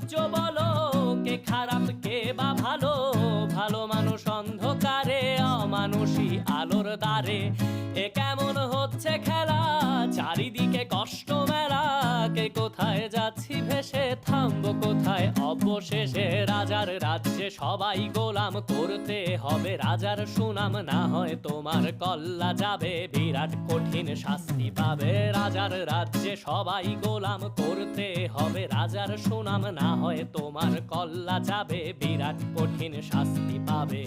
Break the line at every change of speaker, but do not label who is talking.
সূর্য বলো, কে খারাপ কে বা ভালো? ভালো মানুষ অন্ধকারে, অমানুষী আলোর দ্বারে। এ কেমন হচ্ছে খেলা, চারিদিকে কষ্ট মেলা। কে কোথায় যাচ্ছি ভেসে, থামবো কোথায় অবশেষে? রাজার রাজ্যে সবাই গোলাম, করতে হবে রাজার সুনাম। না হয় তোমার কল্লা যাবে, বিরাট কঠিন শাস্তি পাবে। রাজার রাজ্যে সবাই গোলাম, করতে হবে রাজার সুনাম। না হয় তোমার কল্লা যাবে, বিরাট কঠিন শাস্তি পাবে।